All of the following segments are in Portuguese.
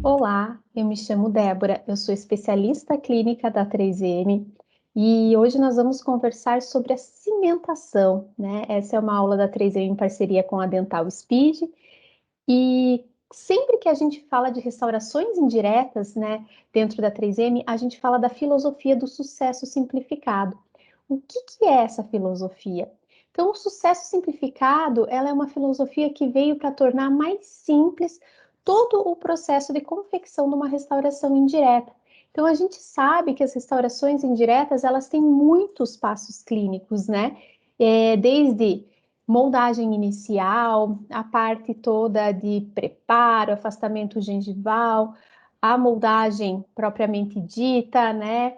Olá, eu me chamo Débora, eu sou especialista clínica da 3M e hoje nós vamos conversar sobre a cimentação, né? Essa é uma aula da 3M em parceria com a Dental Speed e sempre que a gente fala de restaurações indiretas, né, dentro da 3M, a gente fala da filosofia do sucesso simplificado. O que é essa filosofia? Então, o sucesso simplificado, ela é uma filosofia que veio para tornar mais simples todo o processo de confecção de uma restauração indireta. Então, a gente sabe que as restaurações indiretas, elas têm muitos passos clínicos, né? Desde moldagem inicial, a parte toda de preparo, afastamento gengival, a moldagem propriamente dita, né?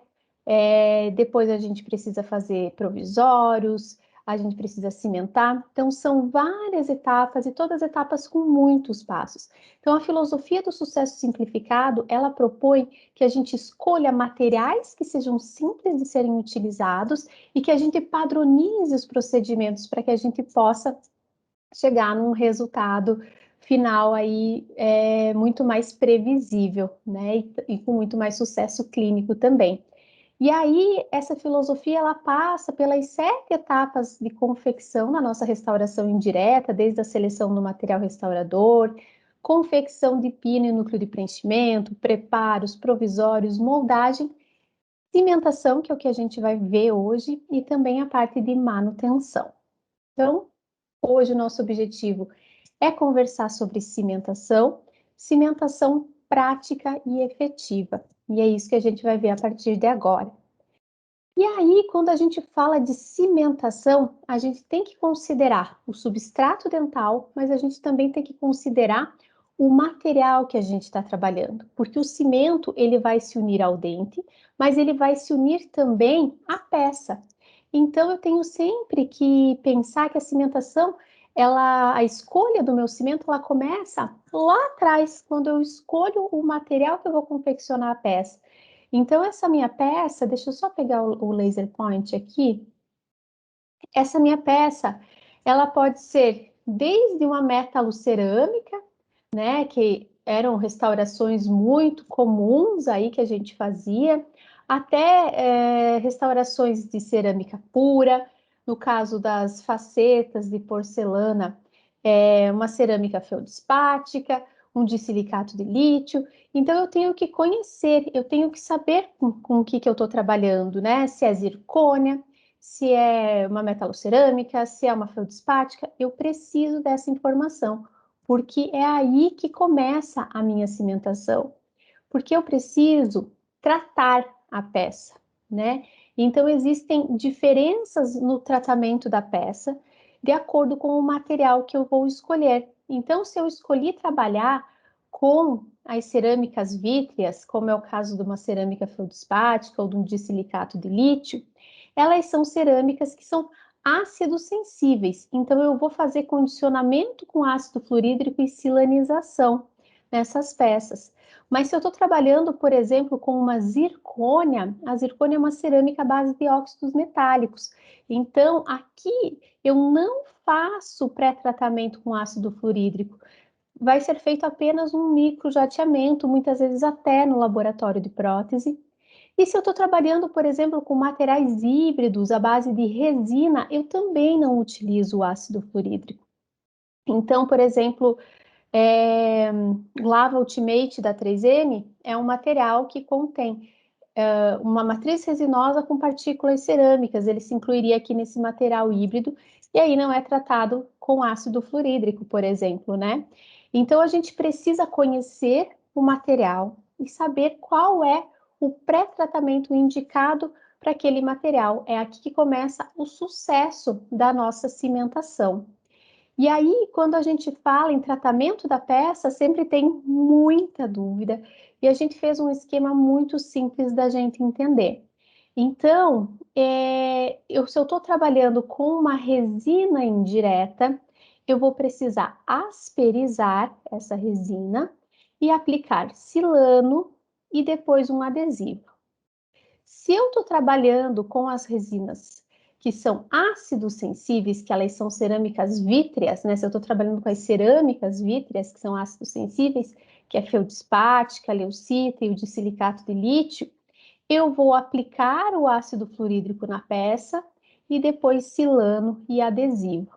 Depois a gente precisa fazer provisórios, a gente precisa cimentar. Então, são várias etapas e todas etapas com muitos passos. Então, a filosofia do sucesso simplificado, ela propõe que a gente escolha materiais que sejam simples de serem utilizados e que a gente padronize os procedimentos para que a gente possa chegar num resultado final aí muito mais previsível, né? E com muito mais sucesso clínico também. E aí, essa filosofia, ela passa pelas 7 etapas de confecção na nossa restauração indireta, desde a seleção do material restaurador, confecção de pino e núcleo de preenchimento, preparos, provisórios, moldagem, cimentação, que é o que a gente vai ver hoje, e também a parte de manutenção. Então, hoje o nosso objetivo é conversar sobre cimentação, cimentação prática e efetiva. E é isso que a gente vai ver a partir de agora. E aí, quando a gente fala de cimentação, a gente tem que considerar o substrato dental, mas a gente também tem que considerar o material que a gente está trabalhando, porque o cimento ele vai se unir ao dente, mas ele vai se unir também à peça. Então, eu tenho sempre que pensar que a cimentação, a escolha do meu cimento, ela começa lá atrás, quando eu escolho o material que eu vou confeccionar a peça. Então, essa minha peça, deixa eu só pegar o laser point aqui. Essa minha peça, ela pode ser desde uma metalocerâmica, né, que eram restaurações muito comuns aí que a gente fazia, até restaurações de cerâmica pura, no caso das facetas de porcelana, uma cerâmica feldspática, um disilicato de lítio. Então, eu tenho que conhecer, eu tenho que saber com o que eu estou trabalhando, né? Se é zircônia, se é uma metalocerâmica, se é uma feldspática, eu preciso dessa informação, porque é aí que começa a minha cimentação, porque eu preciso tratar a peça, né? Então, existem diferenças no tratamento da peça de acordo com o material que eu vou escolher. Então, se eu escolhi trabalhar com as cerâmicas vítreas, como é o caso de uma cerâmica feldspática ou de um disilicato de lítio, elas são cerâmicas que são ácidos sensíveis. Então, eu vou fazer condicionamento com ácido fluorídrico e silanização nessas peças. Mas se eu estou trabalhando, por exemplo, com uma zircônia, a zircônia é uma cerâmica à base de óxidos metálicos. Então, aqui eu não faço pré-tratamento com ácido fluorídrico. Vai ser feito apenas um microjateamento, muitas vezes até no laboratório de prótese. E se eu estou trabalhando, por exemplo, com materiais híbridos à base de resina, eu também não utilizo o ácido fluorídrico. Então, por exemplo, Lava Ultimate da 3M é um material que contém uma matriz resinosa com partículas cerâmicas. Ele se incluiria aqui nesse material híbrido e aí não é tratado com ácido fluorídrico, por exemplo, né? Então, a gente precisa conhecer o material e saber qual é o pré-tratamento indicado para aquele material. É aqui que começa o sucesso da nossa cimentação. E aí, quando a gente fala em tratamento da peça, sempre tem muita dúvida, e a gente fez um esquema muito simples da gente entender. Então, se eu estou trabalhando com uma resina indireta, eu vou precisar asperizar essa resina e aplicar silano e depois um adesivo. Se eu estou trabalhando com as resinas que são ácidos sensíveis, que elas são cerâmicas vítreas, né? Se eu estou trabalhando com as cerâmicas vítreas, que são ácidos sensíveis, que é feldspática, leucita e o disilicato de lítio, eu vou aplicar o ácido fluorídrico na peça e depois silano e adesivo.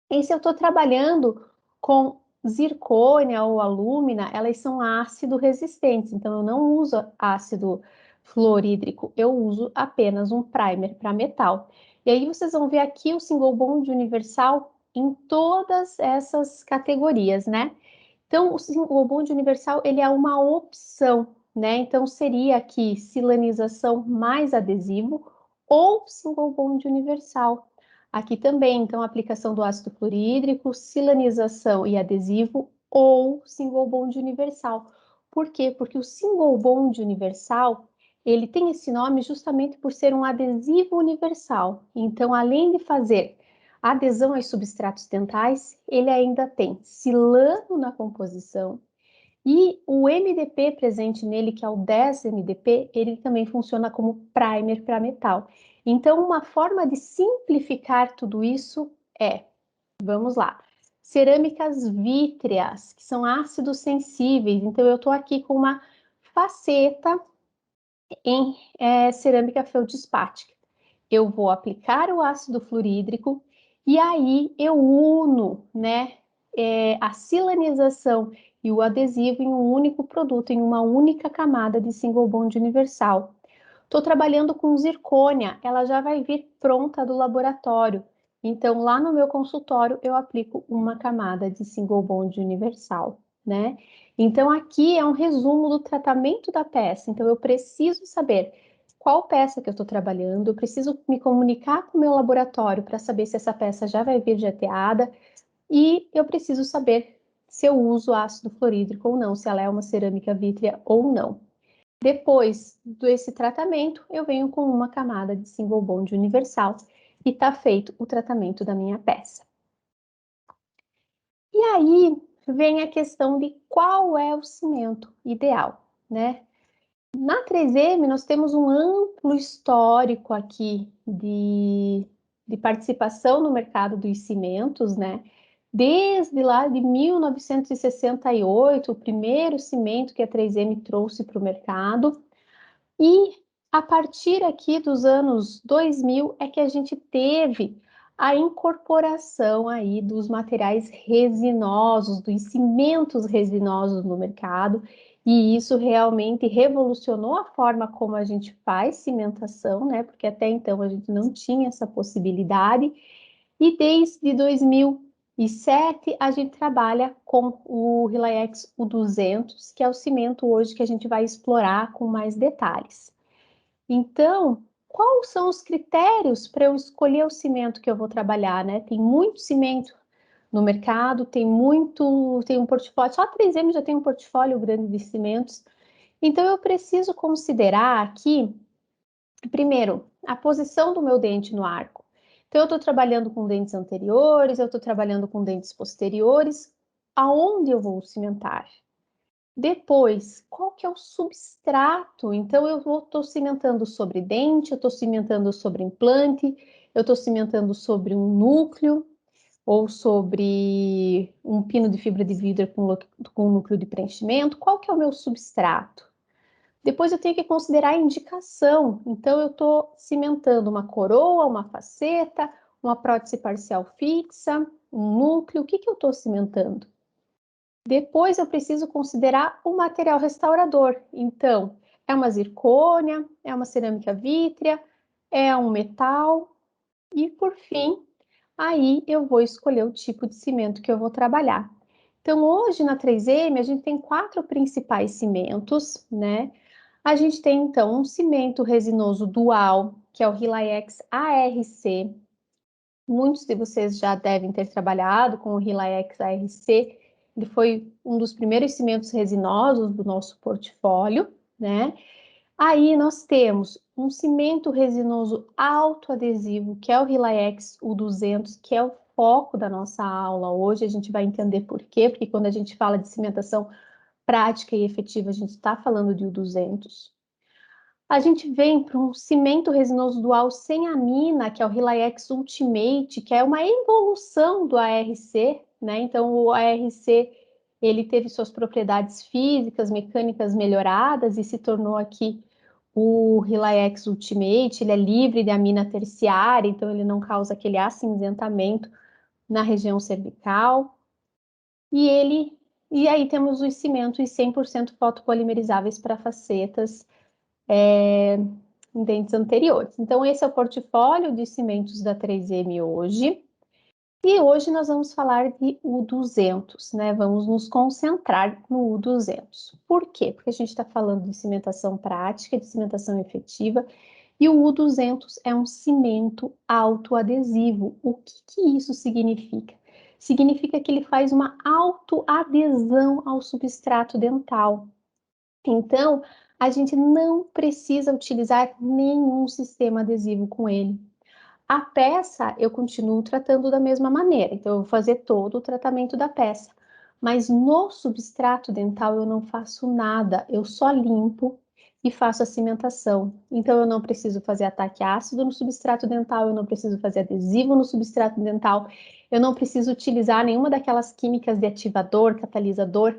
E se eu estou trabalhando com zircônia ou alúmina, elas são ácido resistentes, então eu não uso ácido fluorídrico, eu uso apenas um primer para metal. E aí vocês vão ver aqui o single bond universal em todas essas categorias, né? Então, o single bond universal, ele é uma opção, né? Então, seria aqui silanização mais adesivo ou single bond universal. Aqui também, então, aplicação do ácido fluorídrico, silanização e adesivo ou single bond universal. Por quê? Porque o single bond universal, ele tem esse nome justamente por ser um adesivo universal. Então, além de fazer adesão aos substratos dentais, ele ainda tem silano na composição e o MDP presente nele, que é o 10-MDP, ele também funciona como primer para metal. Então, uma forma de simplificar tudo isso é, vamos lá, cerâmicas vítreas, que são ácidos sensíveis. Então, eu estou aqui com uma faceta em cerâmica feldspática. Eu vou aplicar o ácido fluorídrico e aí eu uno, né, a silanização e o adesivo em um único produto, em uma única camada de single bond universal. Estou trabalhando com zircônia, ela já vai vir pronta do laboratório. Então, lá no meu consultório, eu aplico uma camada de single bond universal, né? Então, aqui é um resumo do tratamento da peça. Então, eu preciso saber qual peça que eu estou trabalhando, eu preciso me comunicar com o meu laboratório para saber se essa peça já vai vir jateada e eu preciso saber se eu uso ácido fluorídrico ou não, se ela é uma cerâmica vítrea ou não. Depois desse tratamento, eu venho com uma camada de single bond universal e está feito o tratamento da minha peça. E aí vem a questão de qual é o cimento ideal, né? Na 3M, nós temos um amplo histórico aqui de participação no mercado dos cimentos, né? Desde lá de 1968, o primeiro cimento que a 3M trouxe para o mercado, e a partir aqui dos anos 2000 é que a gente teve a incorporação aí dos materiais resinosos, dos cimentos resinosos no mercado, e isso realmente revolucionou a forma como a gente faz cimentação, né? Porque até então a gente não tinha essa possibilidade. E desde 2007 a gente trabalha com o Rilaex U200, que é o cimento hoje que a gente vai explorar com mais detalhes. Então, quais são os critérios para eu escolher o cimento que eu vou trabalhar, né? Tem muito cimento no mercado, tem um portfólio, só a 3M já tem um portfólio grande de cimentos. Então, eu preciso considerar aqui, primeiro, a posição do meu dente no arco. Então, eu estou trabalhando com dentes anteriores, eu estou trabalhando com dentes posteriores, aonde eu vou cimentar? Depois, qual que é o substrato? Então, eu estou cimentando sobre dente, eu estou cimentando sobre implante, eu estou cimentando sobre um núcleo ou sobre um pino de fibra de vidro com núcleo de preenchimento. Qual que é o meu substrato? Depois eu tenho que considerar a indicação. Então, eu estou cimentando uma coroa, uma faceta, uma prótese parcial fixa, um núcleo. O que que eu estou cimentando? Depois eu preciso considerar o material restaurador. Então, é uma zircônia, é uma cerâmica vítrea, é um metal. E, por fim, aí eu vou escolher o tipo de cimento que eu vou trabalhar. Então, hoje na 3M, a gente tem 4 principais cimentos, né? A gente tem, então, um cimento resinoso dual, que é o Rilaex ARC. Muitos de vocês já devem ter trabalhado com o Rilaex ARC. Ele foi um dos primeiros cimentos resinosos do nosso portfólio, né? Aí nós temos um cimento resinoso autoadesivo, que é o Rilaex U200, que é o foco da nossa aula hoje. A gente vai entender por quê, porque quando a gente fala de cimentação prática e efetiva, a gente está falando de U200. A gente vem para um cimento resinoso dual sem amina, que é o Relax Ultimate, que é uma evolução do ARC, né? Então, o ARC, ele teve suas propriedades físicas, mecânicas melhoradas e se tornou aqui o Relax Ultimate. Ele é livre de amina terciária, então ele não causa aquele acinzentamento na região cervical. E aí temos os cimentos 100% fotopolimerizáveis para facetas, em dentes anteriores. Então, esse é o portfólio de cimentos da 3M hoje. E hoje nós vamos falar de U200, né? Vamos nos concentrar no U200. Por quê? Porque a gente está falando de cimentação prática, de cimentação efetiva, e o U200 é um cimento autoadesivo. O que isso significa? Significa que ele faz uma autoadesão ao substrato dental. Então, a gente não precisa utilizar nenhum sistema adesivo com ele. A peça eu continuo tratando da mesma maneira, então eu vou fazer todo o tratamento da peça. Mas no substrato dental eu não faço nada, eu só limpo e faço a cimentação. Então eu não preciso fazer ataque ácido no substrato dental, eu não preciso fazer adesivo no substrato dental, eu não preciso utilizar nenhuma daquelas químicas de ativador, catalisador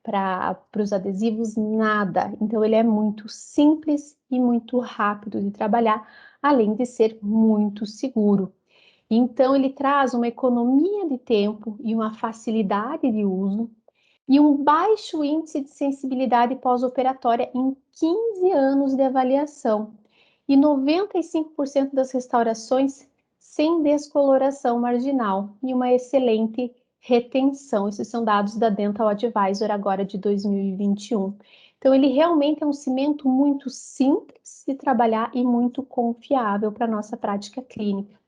para os adesivos, nada. Então ele é muito simples e muito rápido de trabalhar, além de ser muito seguro. Então, ele traz uma economia de tempo e uma facilidade de uso e um baixo índice de sensibilidade pós-operatória em 15 anos de avaliação e 95% das restaurações sem descoloração marginal e uma excelente retenção. Esses são dados da Dental Advisor agora de 2021. Então, ele realmente é um cimento muito simples de trabalhar e muito confiável para a nossa prática clínica.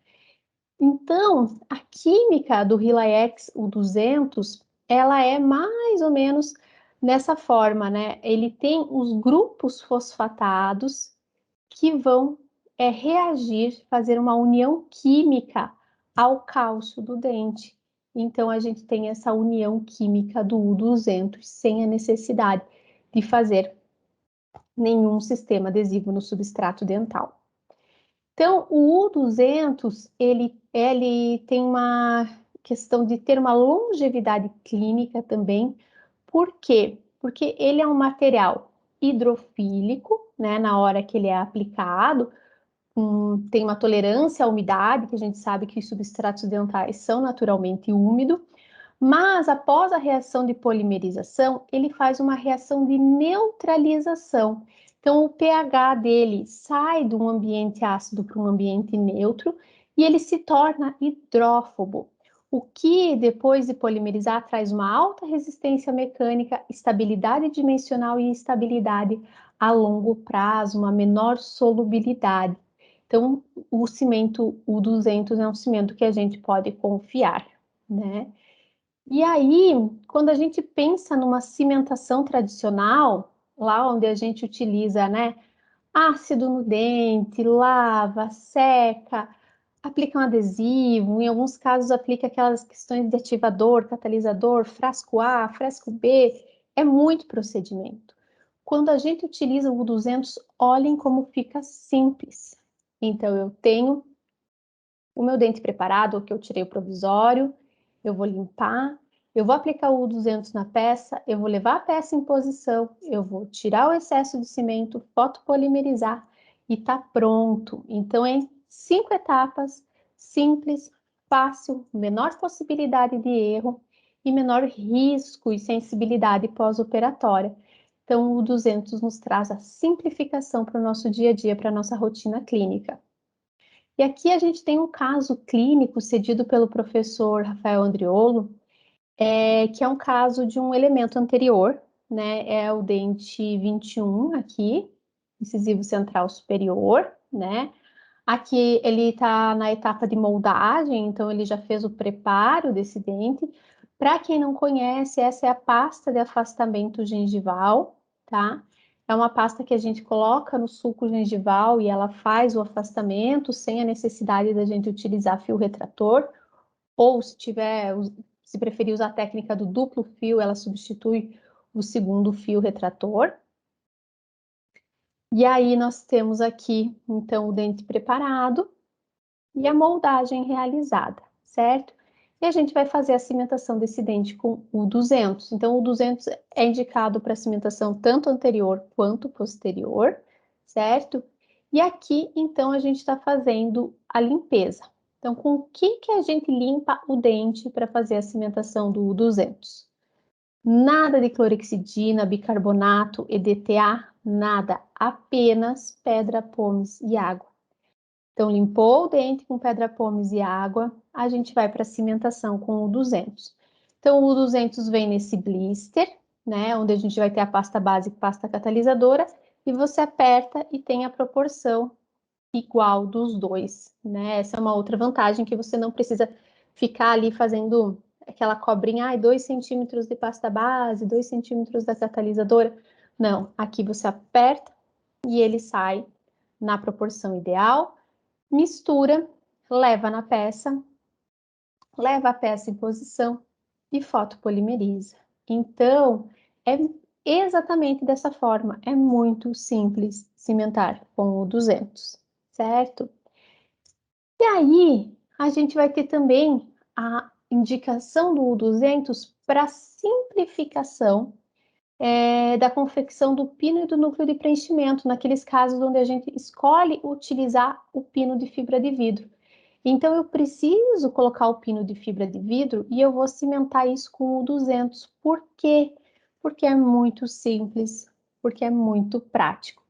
Então, a química do Relax, o 200, ela é mais ou menos nessa forma, né? Ele tem os grupos fosfatados que vão reagir, fazer uma união química ao cálcio do dente. Então, a gente tem essa união química do U200 sem a necessidade de fazer nenhum sistema adesivo no substrato dental. Então, o U200, ele tem uma questão de ter uma longevidade clínica também. Por quê? Porque ele é um material hidrofílico, né, na hora que ele é aplicado, tem uma tolerância à umidade, que a gente sabe que os substratos dentais são naturalmente úmidos, mas após a reação de polimerização, ele faz uma reação de neutralização. Então, o pH dele sai de um ambiente ácido para um ambiente neutro e ele se torna hidrófobo. O que, depois de polimerizar, traz uma alta resistência mecânica, estabilidade dimensional e estabilidade a longo prazo, uma menor solubilidade. Então, o cimento U200 é um cimento que a gente pode confiar, né? E aí, quando a gente pensa numa cimentação tradicional, lá onde a gente utiliza, né, ácido no dente, lava, seca, aplica um adesivo, em alguns casos aplica aquelas questões de ativador, catalisador, frasco A, frasco B, é muito procedimento. Quando a gente utiliza o 200, olhem como fica simples. Então, eu tenho o meu dente preparado, que eu tirei o provisório, eu vou limpar, eu vou aplicar o 200 na peça, eu vou levar a peça em posição, eu vou tirar o excesso de cimento, fotopolimerizar e tá pronto. Então, é em 5 etapas, simples, fácil, menor possibilidade de erro e menor risco e sensibilidade pós-operatória. Então, o 200 nos traz a simplificação para o nosso dia a dia, para a nossa rotina clínica. E aqui a gente tem um caso clínico cedido pelo professor Rafael Andriolo, que é um caso de um elemento anterior, né? É o dente 21 aqui, incisivo central superior, né? Aqui ele está na etapa de moldagem, então ele já fez o preparo desse dente. Para quem não conhece, essa é a pasta de afastamento gengival, tá? É uma pasta que a gente coloca no sulco gengival e ela faz o afastamento sem a necessidade da gente utilizar fio retrator, ou se tiver, se preferir usar a técnica do duplo fio, ela substitui o segundo fio retrator. E aí nós temos aqui, então, o dente preparado e a moldagem realizada, certo? E a gente vai fazer a cimentação desse dente com o 200. Então, o 200 é indicado para cimentação tanto anterior quanto posterior, certo? E aqui, então, a gente está fazendo a limpeza. Então, com o que que a gente limpa o dente para fazer a cimentação do 200? Nada de clorexidina, bicarbonato, EDTA, nada, apenas pedra, pomes e água. Então, limpou o dente com pedra, pomes e água, a gente vai para a cimentação com o 200. Então, o 200 vem nesse blister, né, onde a gente vai ter a pasta base e pasta catalisadora, e você aperta e tem a proporção igual dos dois, né? Essa é uma outra vantagem, que você não precisa ficar ali fazendo aquela cobrinha, 2 centímetros de pasta base, 2 centímetros da catalisadora. Não, aqui você aperta e ele sai na proporção ideal, mistura, leva na peça, leva a peça em posição e fotopolimeriza. Então, é exatamente dessa forma, é muito simples cimentar com o 200, certo? E aí, a gente vai ter também a indicação do 200 para simplificação da confecção do pino e do núcleo de preenchimento, naqueles casos onde a gente escolhe utilizar o pino de fibra de vidro. Então, eu preciso colocar o pino de fibra de vidro e eu vou cimentar isso com o 200. Por quê? Porque é muito simples, porque é muito prático.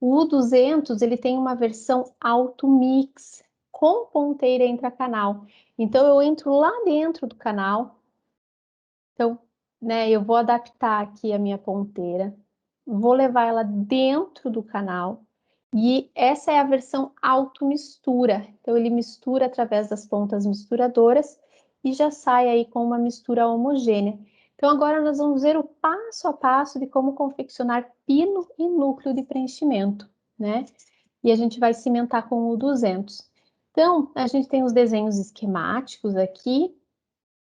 O 200, ele tem uma versão auto mix com ponteira intracanal. Então, eu entro lá dentro do canal. Então, né, eu vou adaptar aqui a minha ponteira, vou levar ela dentro do canal. E essa é a versão auto mistura. Então, ele mistura através das pontas misturadoras e já sai aí com uma mistura homogênea. Então, agora nós vamos ver o passo a passo de como confeccionar pino e núcleo de preenchimento, né? E a gente vai cimentar com o 200. Então, a gente tem os desenhos esquemáticos aqui.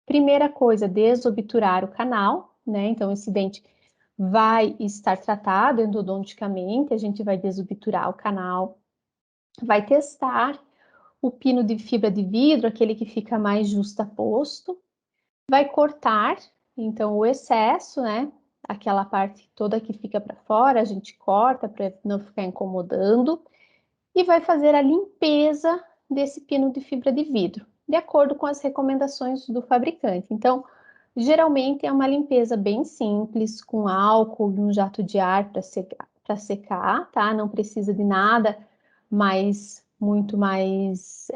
Primeira coisa, desobturar o canal, né? Então, esse dente vai estar tratado endodonticamente, a gente vai desobturar o canal, vai testar o pino de fibra de vidro, aquele que fica mais justaposto, vai cortar, então, o excesso, né? Aquela parte toda que fica para fora, a gente corta para não ficar incomodando, e vai fazer a limpeza desse pino de fibra de vidro, de acordo com as recomendações do fabricante. Então, geralmente é uma limpeza bem simples, com álcool e um jato de ar para secar, tá? Não precisa de nada muito mais,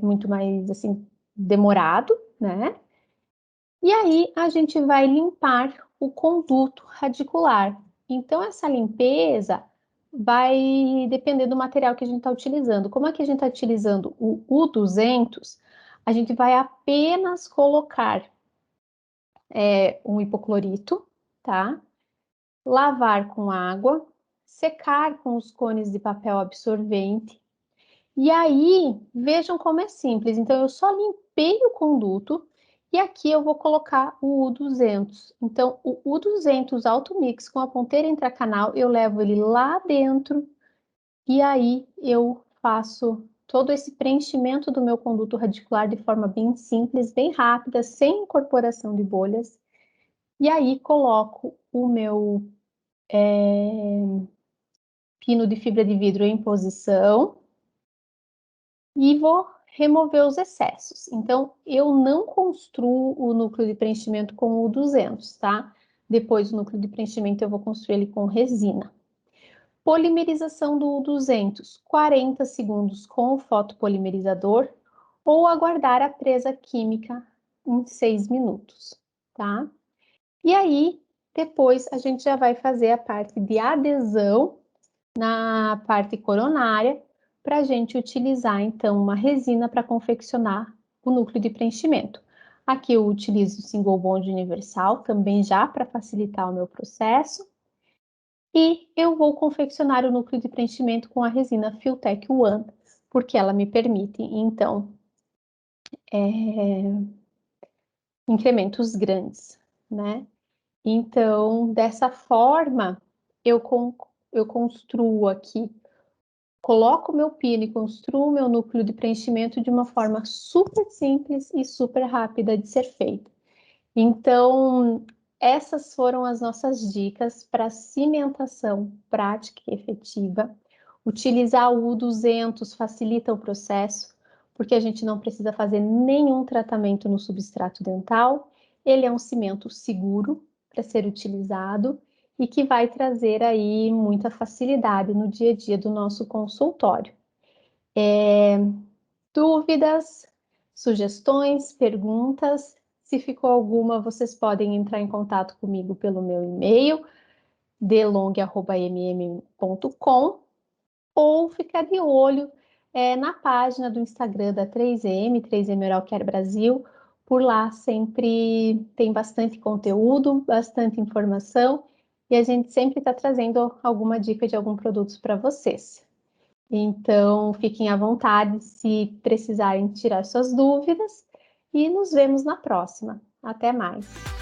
muito mais, assim, demorado, né? E aí, a gente vai limpar o conduto radicular. Então, essa limpeza vai depender do material que a gente está utilizando. Como é que a gente está utilizando o U200, a gente vai apenas colocar um hipoclorito, tá? Lavar com água, secar com os cones de papel absorvente. E aí, vejam como é simples. Então, eu só limpei o conduto e aqui eu vou colocar o U200. Então, o U200 Auto Mix com a ponteira intracanal, eu levo ele lá dentro e aí eu faço todo esse preenchimento do meu conduto radicular de forma bem simples, bem rápida, sem incorporação de bolhas. E aí coloco o meu pino de fibra de vidro em posição e vou remover os excessos. Então, eu não construo o núcleo de preenchimento com o 200, tá? Depois, o núcleo de preenchimento eu vou construir ele com resina. Polimerização do 200, 40 segundos com o fotopolimerizador ou aguardar a presa química em 6 minutos, tá? E aí, depois a gente já vai fazer a parte de adesão na parte coronária, para a gente utilizar, então, uma resina para confeccionar o núcleo de preenchimento. Aqui eu utilizo o Single Bond Universal, também já para facilitar o meu processo. E eu vou confeccionar o núcleo de preenchimento com a resina Filtech One, porque ela me permite, então, incrementos grandes, né? Então, dessa forma, eu construo aqui, coloco o meu pino e construo o meu núcleo de preenchimento de uma forma super simples e super rápida de ser feita. Então, essas foram as nossas dicas para cimentação prática e efetiva. Utilizar o U200 facilita o processo, porque a gente não precisa fazer nenhum tratamento no substrato dental. Ele é um cimento seguro para ser utilizado e que vai trazer aí muita facilidade no dia a dia do nosso consultório. Dúvidas, sugestões, perguntas? Se ficou alguma, vocês podem entrar em contato comigo pelo meu e-mail, delong@mm.com, ou ficar de olho na página do Instagram da 3M, 3M Oral Care Brasil. Por lá sempre tem bastante conteúdo, bastante informação, e a gente sempre está trazendo alguma dica de algum produto para vocês. Então, fiquem à vontade se precisarem tirar suas dúvidas e nos vemos na próxima. Até mais!